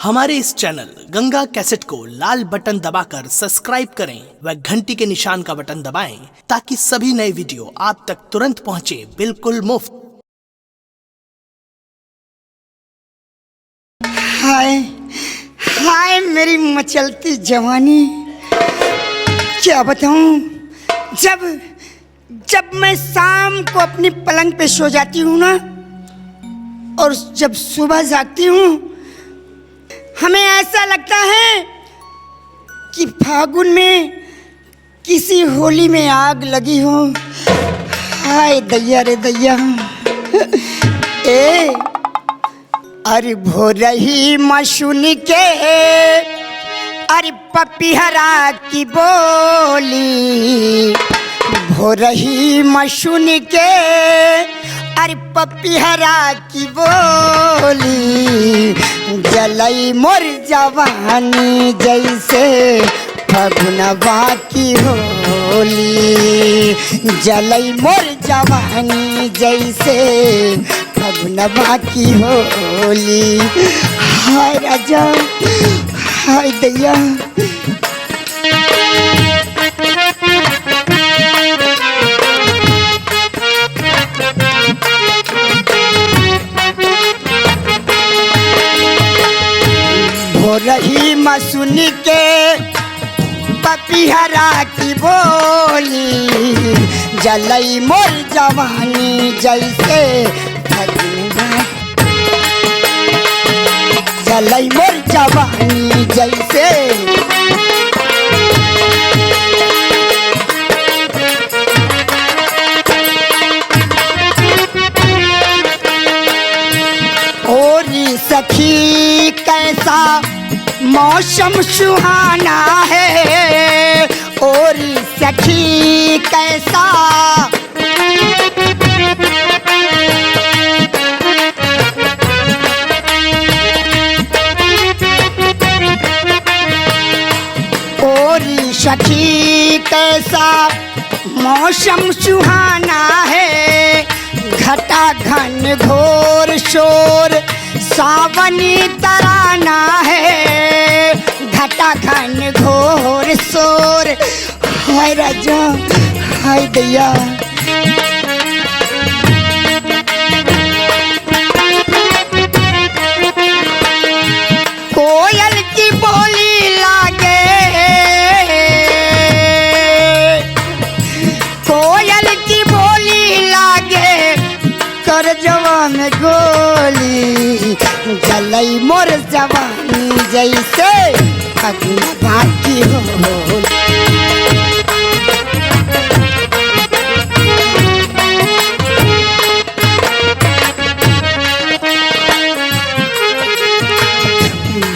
हमारे इस channel Ganga cassette को लाल बटन दबाकर सब्सक्राइब करें व घंटी के निशान का बटन दबाएं ताकि सभी नए वीडियो आप तक तुरंत पहुंचे बिल्कुल मुफ्त। हाय हाय मेरी मचलती जवानी, क्या बताऊं। जब मैं शाम को अपनी पलंग पे सो जाती हूँ ना, और जब सुबह जागती हूँ, हमें ऐसा लगता है कि फागुन में किसी होली में आग लगी हो। हाय दैया रे दैया। अरे भोरही मशुन के, अरे पपीहरा की बोली, भोरही मशुन के, अरे पपीहरा की बोली, जलई मोर जवानी जैसे फगुनवा की होली, जलई मोर जवानी जैसे फगुनवा की होली। हाय राजा हाय दैया। भोरही मसुन के पपीहरा की बोली, जलई मोर जवानी जैसे फगुनवा, जलई मोर जवानी जैसे। ओरी सखी कैसा मौसम सुहाना है, ओरी सखी कैसा, ओरी सखी कैसा मौसम सुहाना है, घटा घन घोर शोर सावनी तराना है, घटा घन घोर शोर। हाय राजा हाय दैया। कोयल की बोली लागे, कोयल की बोली लागे कर जवा में गोली, जलई मोर जवानी जैसे फगुनवा की होली।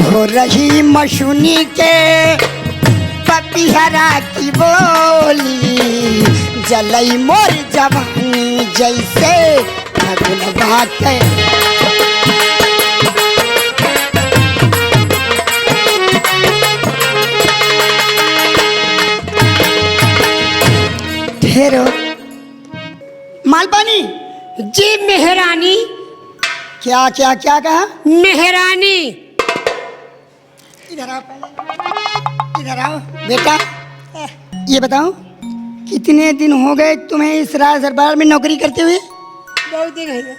भोरही मशुनी के पपीहरा की बोली, जलई मोर जवानी जैसे फगुनवा के। ठहरो मालपानी जी मेहरानी। क्या क्या क्या कहा? मेहरानी। इधर आओ पहले, इधर आओ बेटा। ये बताओ कितने दिन हो गए तुम्हें इस राज दरबार में नौकरी करते हुए? बहुत दिन हो गए।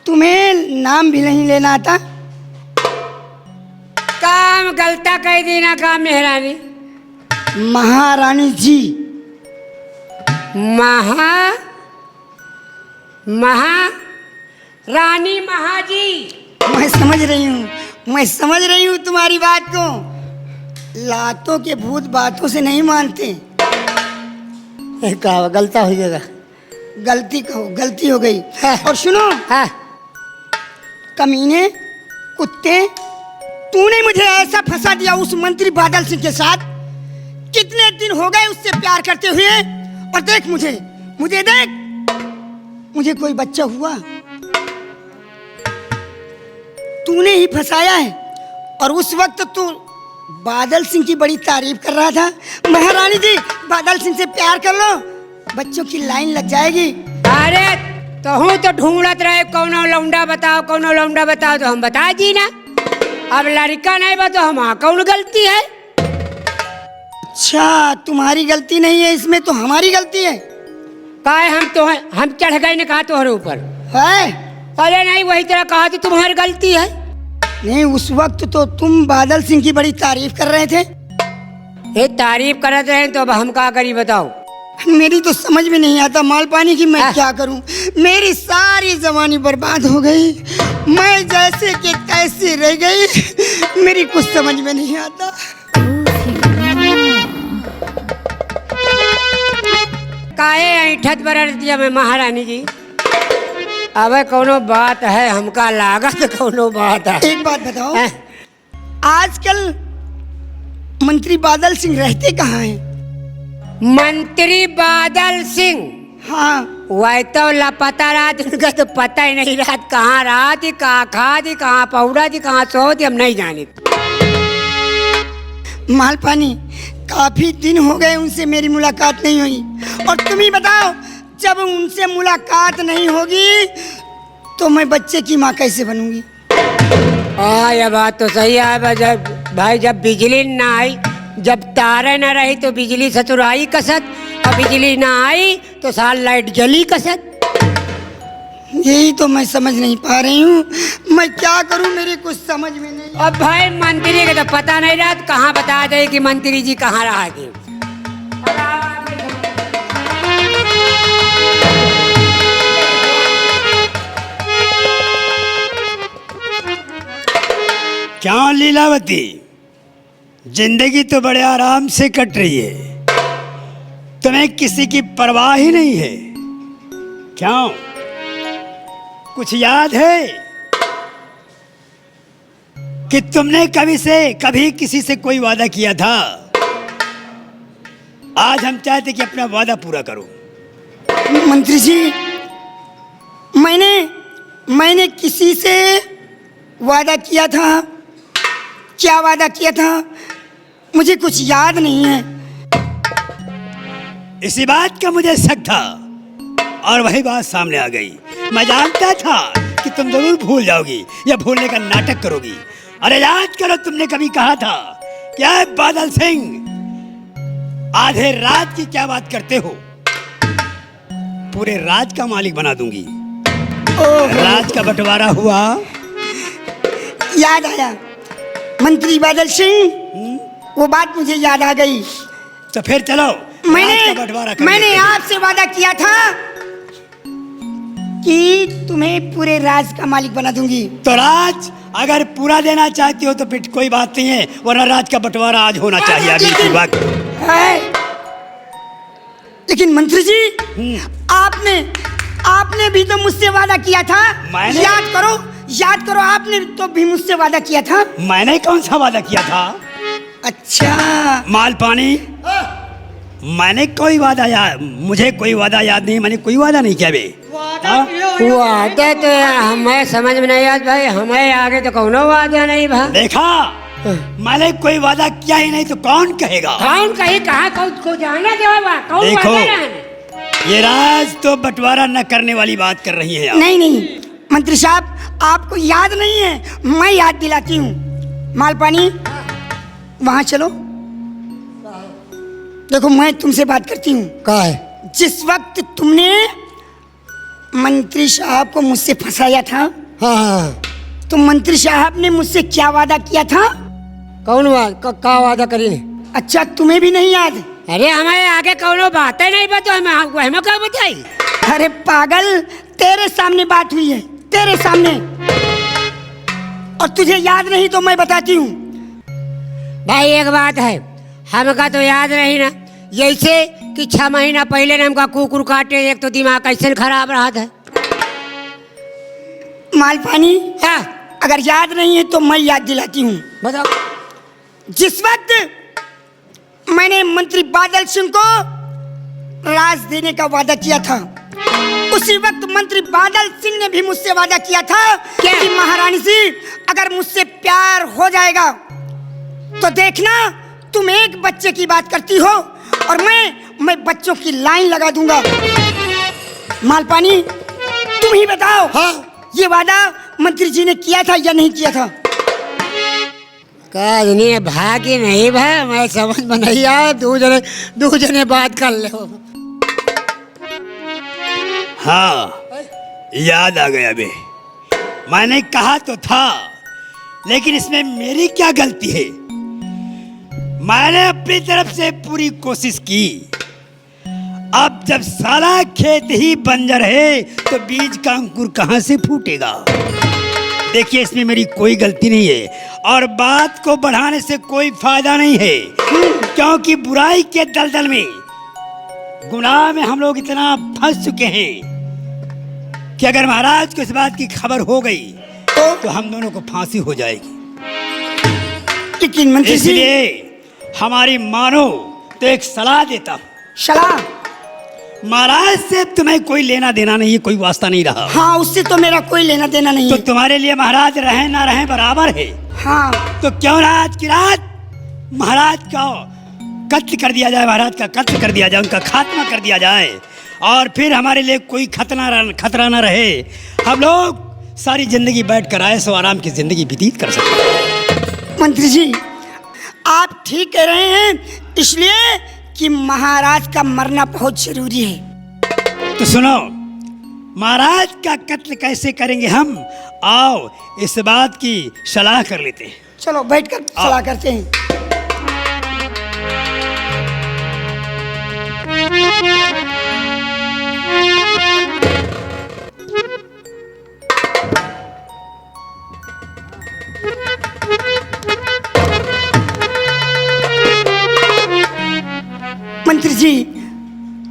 तुम्हें नाम भी नहीं लेना आता? काम गलता कह देना का मेहरानी। महारानी जी। रानी महाजी। मैं समझ रही हूँ तुम्हारी बात को। लातों के भूत बातों से नहीं मानते। कहा गलता हो जाएगा। गलती कहो, गलती हो गई। और सुनो, कमीने कुत्ते, तूने मुझे ऐसा फंसा दिया उस मंत्री बादल सिंह के साथ। कितने दिन हो गए उससे प्यार करते हुए, और देख मुझे देख, मुझे कोई बच्चा हुआ तूने ही फंसाया है। और उस वक्त तू बादल सिंह की बड़ी तारीफ कर रहा था। महारानी जी, बादल सिंह से प्यार कर लो, बच्चों की लाइन लग जाएगी। अरे तो हूँ तो ढूंढत रहे कौनो लौंडा बताओ तो हम बता दी ना। अब लड़का नहीं बा तो हमारा कौन गलती है? अच्छा, तुम्हारी गलती नहीं है इसमें, तो हमारी गलती है। काहे हम चढ़ गए ने कहा तुम्हारे ऊपर? है? अरे नहीं, वही तरह कहा तो तुम्हारी गलती है। नहीं, उस वक्त तो तुम बादल सिंह की बड़ी तारीफ कर रहे थे। ये तारीफ करते रहे तो अब हम क्या करी बताओ? मेरी तो समझ में नहीं आता मालपानी की मैं क्या करूं। मेरी सारी जवानी बर्बाद हो गई, मैं जैसे कि तैसे रह गई, मेरी कुछ समझ में नहीं आता। काहे ऐठत बरत दिया मैं महारानी जी? अब कोनो बात है, हमका लागत कोनो बात है। एक बात बताओ, आजकल मंत्री बादल सिंह रहते कहाँ हैं? मंत्री बादल सिंह? हाँ, वह तो लापता रात, उनका तो पता ही नहीं रात कहाँ रहा थी, कहाँ खा थी, कहाँ पौड़ा थी, कहाँ सो थी, हम नहीं जाने। मालपानी, काफी दिन हो गए उनसे मेरी मुलाकात नहीं हुई, और तुम ही बताओ, जब उनसे मुलाकात नहीं होगी तो मैं बच्चे की माँ कैसे बनूंगी? हाँ, ये बात तो सही है भाई। जब बिजली ना आई, जब तारे न रही तो बिजली ससुराई कसत, और बिजली ना आई तो साल लाइट जली कसत। यही तो मैं समझ नहीं पा रही हूँ, मैं क्या करूँ, मेरी कुछ समझ में नहीं। अब भाई मंत्री का तो पता नहीं रहा, कहाँ बता दे कि मंत्री जी कहाँ रहा थी। क्या लीलावती, जिंदगी तो बड़े आराम से कट रही है, तुम्हें किसी की परवाह ही नहीं है। क्यों, कुछ याद है कि तुमने कभी किसी से कोई वादा किया था? आज हम चाहते कि अपना वादा पूरा करो। मंत्री जी, मैंने किसी से वादा किया था? क्या वादा किया था? मुझे कुछ याद नहीं है। इसी बात का मुझे शक था, और वही बात सामने आ गई। मैं जानता था कि तुम जरूर भूल जाओगी या भूलने का नाटक करोगी। अरे याद करो, तुमने कभी कहा था क्या बादल सिंह, आधे रात की क्या बात करते हो, पूरे राज का मालिक बना दूंगी। राज का बंटवारा हुआ, याद आया मंत्री बादल सिंह, वो बात मुझे याद आ गई। तो फिर चलो, मैंने आपसे वादा किया था कि तुम्हें पूरे राज का मालिक बना दूंगी। तो राज अगर पूरा देना चाहती हो तो फिर कोई बात नहीं है, वरना राज का बंटवारा आज होना चाहिए अभी की बात है। लेकिन मंत्री जी, आपने भी तो मुझसे वादा किया था। याद करो, आपने तो भी मुझसे वादा किया था। मैंने कौन सा वादा किया था? अच्छा, मालपानी, मैंने कोई वादा मुझे कोई वादा याद नहीं, मैंने कोई वादा नहीं किया बे। वादा तो हमें समझ में नहीं आया भाई, हमें आगे तो कौनो वादा नहीं भा। देखा, मैंने कोई वादा किया ही नहीं तो कौन कहेगा? कौन कहे, कहाँ को जाना देवा, कौन देखो, वादा? ये राज तो बंटवारा न करने वाली बात कर रही है आप। नहीं मंत्री साहब, आपको याद नहीं है, मैं याद दिलाती हूँ। मालपानी, वहां चलो। देखो, मैं तुमसे बात करती हूँ। क्या है? जिस वक्त तुमने मंत्री साहब को मुझसे फंसाया था, हाँ, तो मंत्री साहब ने मुझसे क्या वादा किया था? कौन का वादा करी? अच्छा, तुम्हें भी नहीं याद? अरे हमारे आगे कौनो बात नहीं बता, हमें क्या बताई? अरे पागल, तेरे सामने बात हुई है, तेरे सामने, और तुझे याद नहीं तो मैं बताती हूँ। भाई एक बात है, हमका तो याद नहीं ना, जैसे कि 6 महीना पहले ने हमका कुकुर काटे, एक तो दिमाग कैसे खराब रहा था। मालपानी, हाँ, अगर याद नहीं है तो मैं याद दिलाती हूँ। बताओ। जिस वक्त मैंने मंत्री बादल सिंह को राज देने का वादा किया था, उसी वक्त मंत्री बादल सिंह ने भी मुझसे वादा किया था कि महारानी जी, अगर मुझसे प्यार हो जाएगा तो देखना, तुम एक बच्चे की बात करती हो और मैं बच्चों की लाइन लगा दूंगा। मालपानी, तुम ही बताओ। हाँ, ये वादा मंत्री जी ने किया था या नहीं किया था? कहनी भागी नहीं भाई, मैं समझ में नहीं आया। दो जने बात कर ले। हाँ, याद आ गया बे। मैंने कहा तो था, लेकिन इसमें मेरी क्या गलती है? मैंने अपनी तरफ से पूरी कोशिश की। अब जब सारा खेत ही बंजर है तो बीज का अंकुर कहां से फूटेगा? देखिए, इसमें मेरी कोई गलती नहीं है और बात को बढ़ाने से कोई फायदा नहीं है, क्योंकि बुराई के दलदल में, गुनाह में हम लोग इतना फंस चुके हैं कि अगर महाराज को इस बात की खबर हो गई तो हम दोनों को फांसी हो जाएगी। लेकिन मंत्री जी, इसलिए हमारी मानो तो एक सलाह देता हूँ। सलाह? महाराज से तुम्हें कोई लेना देना नहीं है, कोई वास्ता नहीं रहा। हाँ, उससे तो मेरा कोई लेना देना नहीं तो है। तुम्हारे लिए महाराज रहे ना रहे बराबर है। हाँ, तो क्यों ना आज की रात महाराज का कत्ल कर दिया जाए, महाराज का कत्ल कर दिया जाए, उनका खात्मा कर दिया जाए, और फिर हमारे लिए कोई खतरा ना रहे। हम लोग सारी जिंदगी बैठ कर आए सो आराम की जिंदगी व्यतीत कर सकते। मंत्री जी, आप ठीक कह रहे हैं, इसलिए कि महाराज का मरना बहुत जरूरी है। तो सुनो, महाराज का कत्ल कैसे करेंगे हम? आओ इस बात की सलाह कर लेते हैं। चलो बैठकर सलाह करते हैं। मंत्री जी,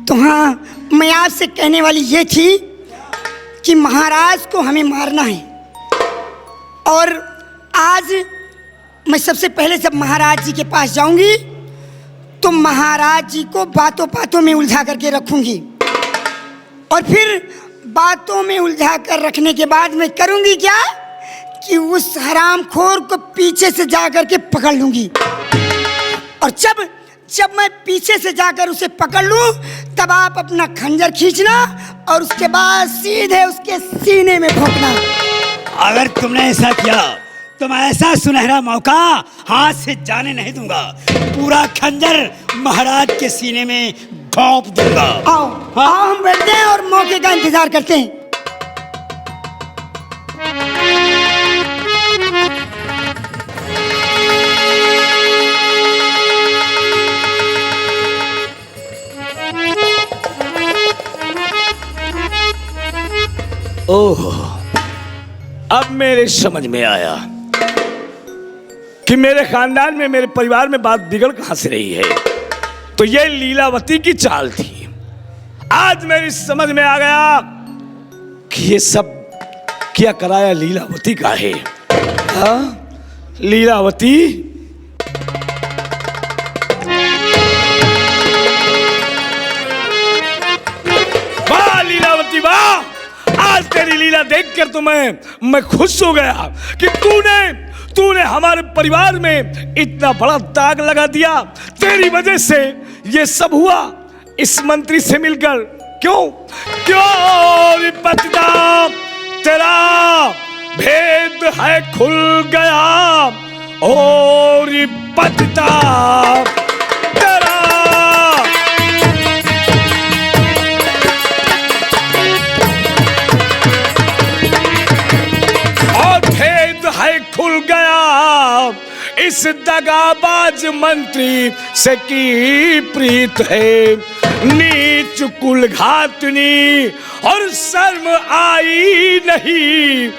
तो हाँ, मैं आपसे कहने वाली ये थी कि महाराज को हमें मारना है, और आज मैं सबसे पहले जब महाराज जी के पास जाऊंगी तो महाराज जी को बातों बातों में उलझा करके रखूंगी, और फिर बातों में उलझा कर रखने के बाद मैं करूंगी क्या कि उस हरामखोर को पीछे से जा करके पकड़ लूंगी, और जब मैं पीछे से जाकर उसे पकड़ लूं तब आप अपना खंजर खींचना और उसके बाद सीधे उसके सीने में भोंकना। अगर तुमने ऐसा किया तो मैं ऐसा सुनहरा मौका हाथ से जाने नहीं दूंगा। पूरा खंजर महाराज के सीने में घोंप दूंगा। आओ आओ, हम बैठते हैं और मौके का इंतजार करते हैं। ओह, अब मेरे समझ में आया कि मेरे खानदान में, मेरे परिवार में बात बिगड़ कहां से रही है। तो ये लीलावती की चाल थी। आज मेरी समझ में आ गया कि ये सब क्या कराया लीलावती का है। हाँ, लीलावती, वाह लीलावती वाह! आज तेरी लीला देखकर तो मैं खुश हो गया कि तूने हमारे परिवार में इतना बड़ा दाग लगा दिया। तेरी वजह से ये सब हुआ, इस मंत्री से मिलकर। क्यों विपत्ता, तेरा भेद है खुल गया। और विपत्ता तेरा खुल गया। इस दगाबाज मंत्री से की प्रीत है, नीच कुल घातनी और शर्म आई नहीं।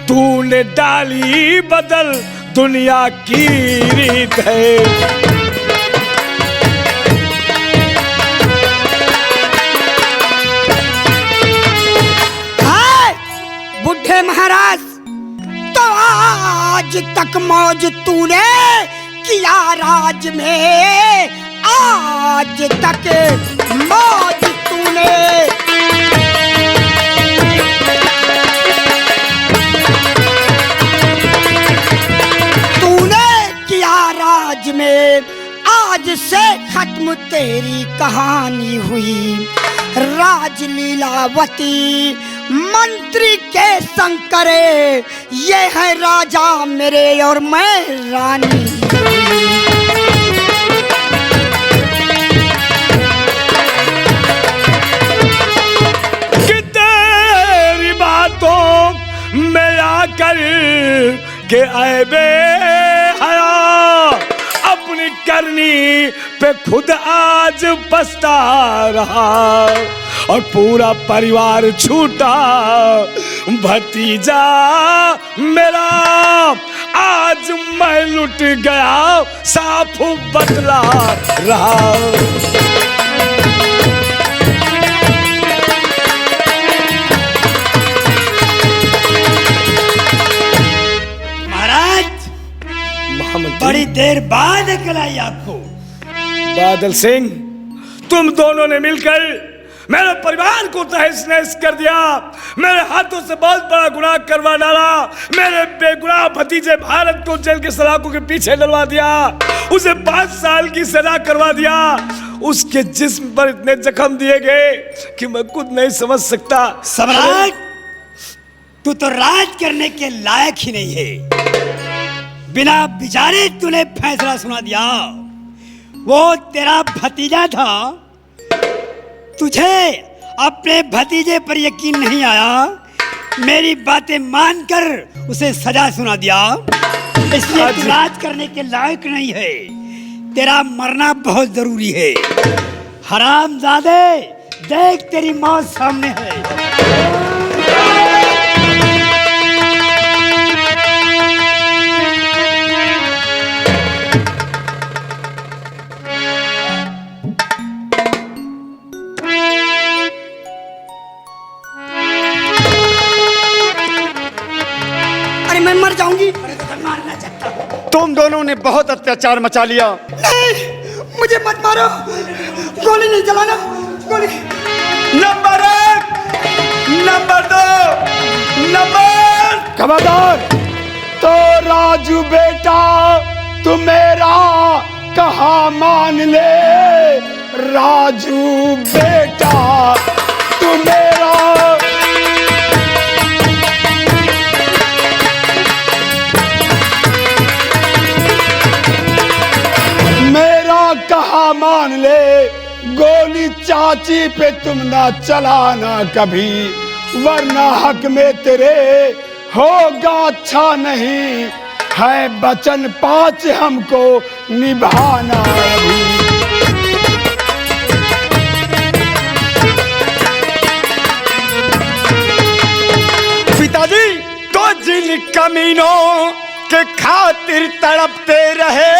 तूने डाली बदल दुनिया की रीत है। बुढ़े महाराज, तो आज तक मौज तूने किया राज में, आज तक मौज तूने। तूने किया राज में, आज से खत्म तेरी कहानी हुई। राज लीलावती मंत्री के संग करे, ये है राजा मेरे और मैं रानी। कि तेरी बातों में आकर के ऐबे हया, अपनी करनी पे खुद आज पछता रहा, और पूरा परिवार छूटा भतीजा मेरा, आज मैं लुट गया साफ बदला रहा। महाराज, बड़ी देर बाद अकल आई आपको। बादल सिंह, तुम दोनों ने मिलकर मेरे परिवार को तहस नहस कर दिया, मेरे हाथों से बहुत बड़ा गुनाह करवा डाला, मेरे बेगुनाह भतीजे भारत को जेल के सलाखों के पीछे डलवा दिया, उसे 5 साल की सजा करवा दिया, उसके जिस्म पर इतने जख्म दिए गए कि मैं खुद नहीं समझ सकता। सम्राट, तू तो राज करने के लायक ही नहीं है। बिना विचारे तूने फैसला सुना दिया। वो तेरा भतीजा था, तुझे अपने भतीजे पर यकीन नहीं आया, मेरी बातें मानकर उसे सजा सुना दिया, इसलिए तू राज करने के लायक नहीं है। तेरा मरना बहुत जरूरी है। हरामजादे, देख तेरी मौत सामने है। मैं मर जाऊंगी। तुम दोनों ने बहुत अत्याचार मचा लिया। नहीं, मुझे मत मारो, गोली नहीं चलाना, गोली। Number 1, number 2, number. खबरदार। तो राजू बेटा, तू मेरा कहा मान ले। राजू बेटा, तू मेरा। कहा मान ले, गोली चाची पे तुम ना चलाना कभी, वरना हक में तेरे होगा अच्छा नहीं है। वचन 5 हमको निभाना अभी। पिताजी, तो जिन कमीनों के खातिर तड़पते रहे,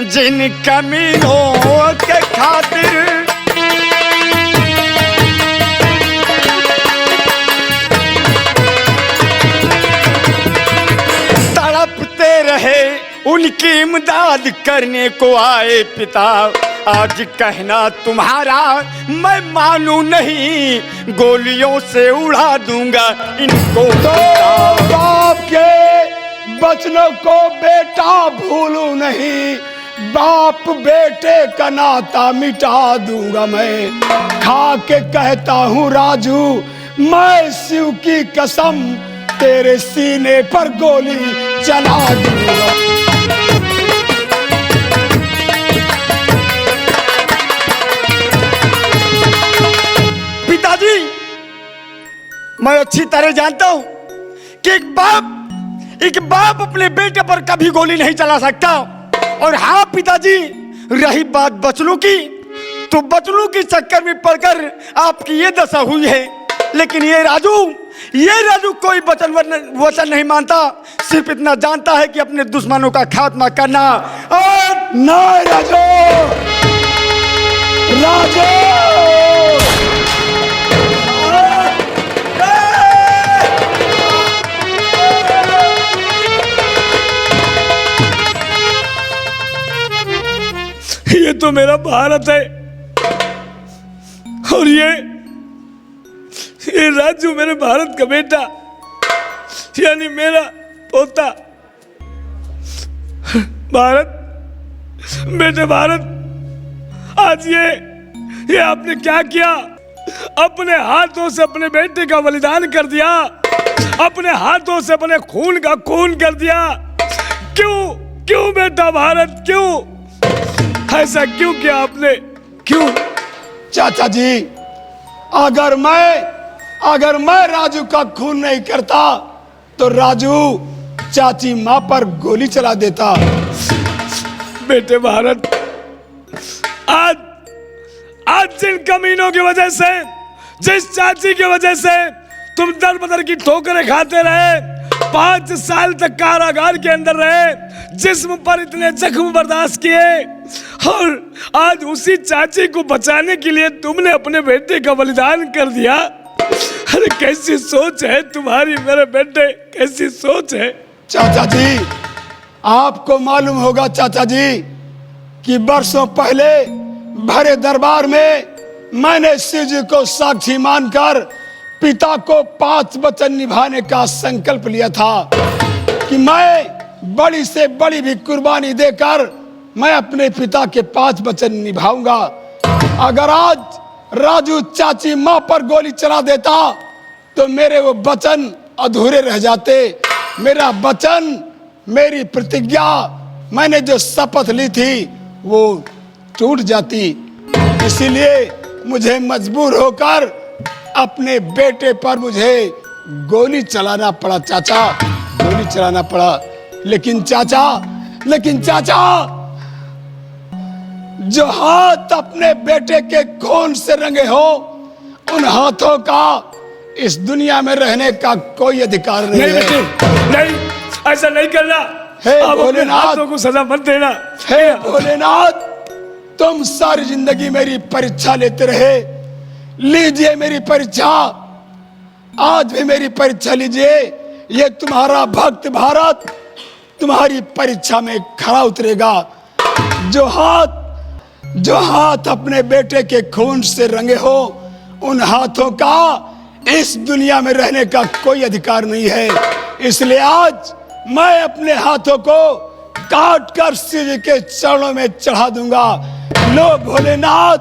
जिन कमीनों के खातिर तड़पते रहे, उनकी इमदाद करने को आए पिता। आज कहना तुम्हारा मैं मानू नहीं, गोलियों से उड़ा दूंगा इनको। तो बाप के बचनों को बेटा भूलू नहीं, बाप बेटे का नाता मिटा दूंगा मैं। खा के कहता हूँ राजू, मैं शिव की कसम तेरे सीने पर गोली चला दूंगा। पिताजी, मैं अच्छी तरह जानता हूँ कि एक बाप अपने बेटे पर कभी गोली नहीं चला सकता। और हाँ पिताजी, रही बात बचनों की, तो बचनों के चक्कर में पड़कर आपकी ये दशा हुई है। लेकिन ये राजू कोई वचन नहीं मानता, सिर्फ इतना जानता है कि अपने दुश्मनों का खात्मा करना। और नहीं राजू, ये तो मेरा भारत है, और ये राजू मेरे भारत का बेटा, यानी मेरा पोता। भारत, बेटे भारत, आज ये आपने क्या किया? अपने हाथों से अपने बेटे का बलिदान कर दिया, अपने हाथों से अपने खून का खून कर दिया। क्यों क्यों बेटा भारत, क्यों ऐसा क्यों किया आपने, क्यों? चाचा जी, अगर मैं राजू का खून नहीं करता तो राजू चाची माँ पर गोली चला देता। बेटे भारत, आज जिन कमीनों की वजह से, जिस चाची की वजह से तुम दर बदर की ठोकरें खाते रहे, 5 साल तक कारागार के अंदर रहे, जिस्म पर इतने जख्म बर्दाश्त किए, और आज उसी चाची को बचाने के लिए तुमने अपने बेटे का बलिदान कर दिया। अरे कैसी सोच है तुम्हारी मेरे बेटे, कैसी सोच है। चाचा जी, आपको मालूम होगा चाचा जी कि बरसों पहले भरे दरबार में मैंने शिव जी को साक्षी मानकर पिता को 5 वचन निभाने का संकल्प लिया था कि मैं बड़ी से बड़ी भी कुर्बानी देकर मैं अपने पिता के 5 वचन निभाऊंगा। अगर आज राजू चाची माँ पर गोली चला देता तो मेरे वो वचन अधूरे रह जाते। मेरा वचन, मेरी प्रतिज्ञा, मैंने जो शपथ ली थी वो टूट जाती। इसीलिए मुझे मजबूर होकर अपने बेटे पर मुझे गोली चलाना पड़ा चाचा, गोली चलाना पड़ा। लेकिन चाचा, जो हाथ अपने बेटे के खून से रंगे हो, उन हाथों का इस दुनिया में रहने का कोई अधिकार नहीं है। नहीं, ऐसा नहीं करना। हे आप अपने भोलेनाथ, हाथों को सजा मत देना। हे भोलेनाथ, तुम सारी जिंदगी मेरी परीक्षा लेते रहे, लीजिए मेरी परीक्षा, आज भी मेरी परीक्षा लीजिए। ये तुम्हारा भक्त भारत तुम्हारी परीक्षा में खरा उतरेगा। जो हाथ अपने बेटे के खून से रंगे हो, उन हाथों का इस दुनिया में रहने का कोई अधिकार नहीं है। इसलिए आज मैं अपने हाथों को काट कर शिव जी के चरणों में चढ़ा दूंगा। लो भोलेनाथ,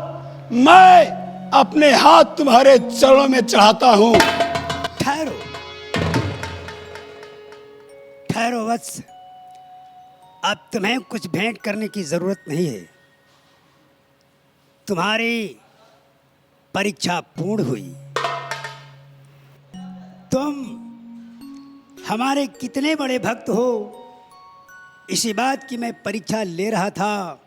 मैं अपने हाथ तुम्हारे चरणों में चढ़ाता हूं। ठहरो वत्स, अब तुम्हें कुछ भेंट करने की जरूरत नहीं है। तुम्हारी परीक्षा पूर्ण हुई। तुम हमारे कितने बड़े भक्त हो, इसी बात की मैं परीक्षा ले रहा था,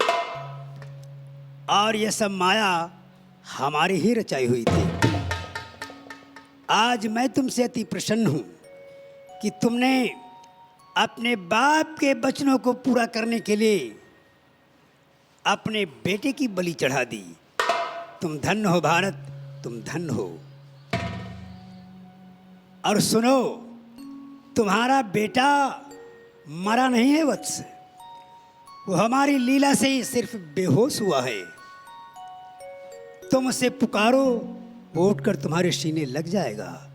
और यह सब माया हमारी ही रचाई हुई थी। आज मैं तुमसे अति प्रसन्न हूं कि तुमने अपने बाप के वचनों को पूरा करने के लिए अपने बेटे की बलि चढ़ा दी। तुम धन्य हो भारत, तुम धन्य हो। और सुनो, तुम्हारा बेटा मरा नहीं है वत्स, वो हमारी लीला से ही सिर्फ बेहोश हुआ है। तुम उसे पुकारो, वो उठकर तुम्हारे सीने लग जाएगा।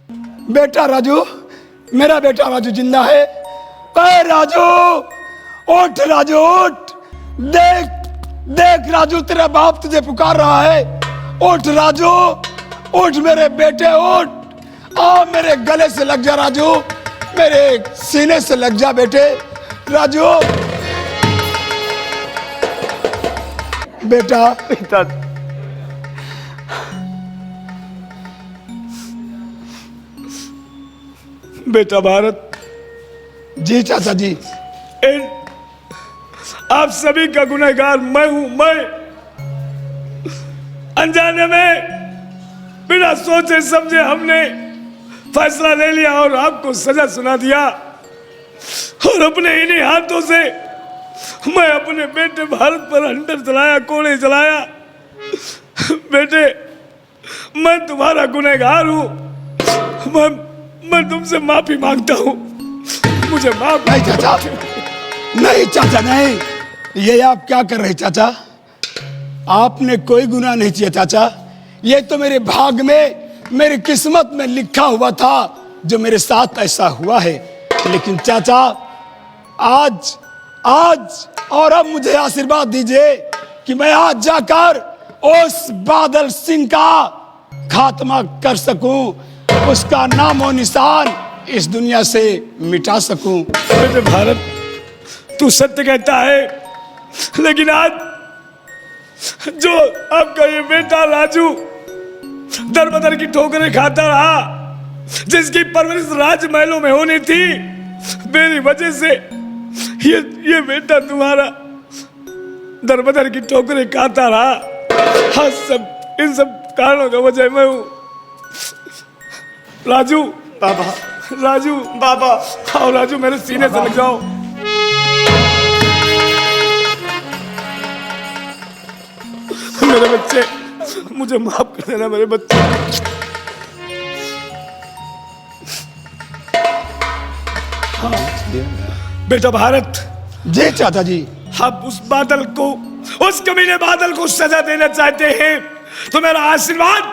बेटा राजू, मेरा बेटा राजू जिंदा है। अरे राजू, उठ राजू, उठ। देख राजू, तेरा बाप तुझे पुकार रहा है। उठ राजू, उठ मेरे बेटे, उठ। आ मेरे गले से लग जा राजू, मेरे सीने से लग जा बेटे। राजू, बेटा। बेटा भारत। जी चाचा जी। आप सभी का गुनहगार मैं हूं। मैं अनजाने में, बिना सोचे समझे हमने फैसला ले लिया और आपको सजा सुना दिया, और अपने इन्हीं हाथों से मैं अपने बेटे भारत पर हंटर चलाया, कोड़े चलाया। बेटे, मैं तुम्हारा गुनहगार हूं। मैं तुमसे माफी मांगता हूं, मुझे माफ। नहीं चाचा, नहीं चाचा, नहीं। ये आप क्या कर रहे चाचा? आपने कोई गुनाह नहीं किया चाचा। ये तो मेरे भाग में, मेरी किस्मत में लिखा हुआ था जो मेरे साथ ऐसा हुआ है। लेकिन चाचा, आज और अब मुझे आशीर्वाद दीजिए कि मैं आज जाकर उस बादल सिंह का खात्मा कर सकूं, उसका नामो निशान इस दुनिया से मिटा सकूं। बेटे भारत, तू सत्य कहता है, लेकिन आज जो आपका ये बेटा राजू दर बदर की ठोकरें खाता रहा, जिसकी परवरिश राजमहलों में होनी थी, मेरी वजह से ये बेटा तुम्हारा दर बदर की ठोकरें खाता रहा। हाँ, इन सब कारणों का वजह मैं हूँ। राजू बाबा, राजू बाबा, आओ राजू, मेरे सीने से लग जाओ। मेरे बच्चे, मुझे माफ कर देना मेरे बच्चे। हाँ, बेटा भारत, जी चाचा जी। आप उस बादल को, उस कमीने बादल को सजा देना चाहते हैं तो मेरा आशीर्वाद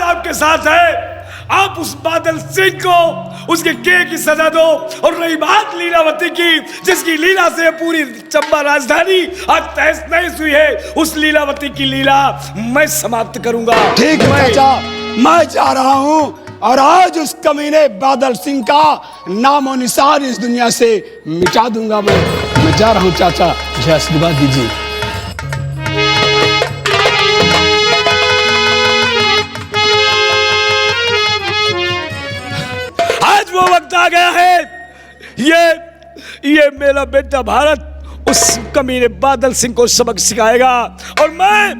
आपके साथ है। आप उस बादल सिंह को उसके की सजा दो। और रही बात लीलावती की, जिसकी लीला से पूरी चंबा राजधानी आज तहस नहस हुई है, उस लीलावती की लीला मैं समाप्त करूंगा। ठीक है चाचा, मैं जा रहा हूँ और आज उस कमीने बादल सिंह का नामो निशान इस दुनिया से मिटा दूंगा। मैं जा रहा हूँ चाचा, मुझे आशीर्वाद दीजिए। आज वो वक्त आ गया है, ये मेरा बेटा भारत उस कमीने बादल सिंह को सबक सिखाएगा। और मैं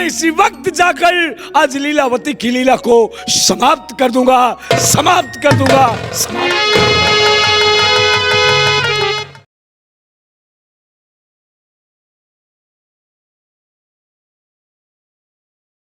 इसी वक्त जाकर आज लीलावती की लीला को समाप्त कर दूंगा।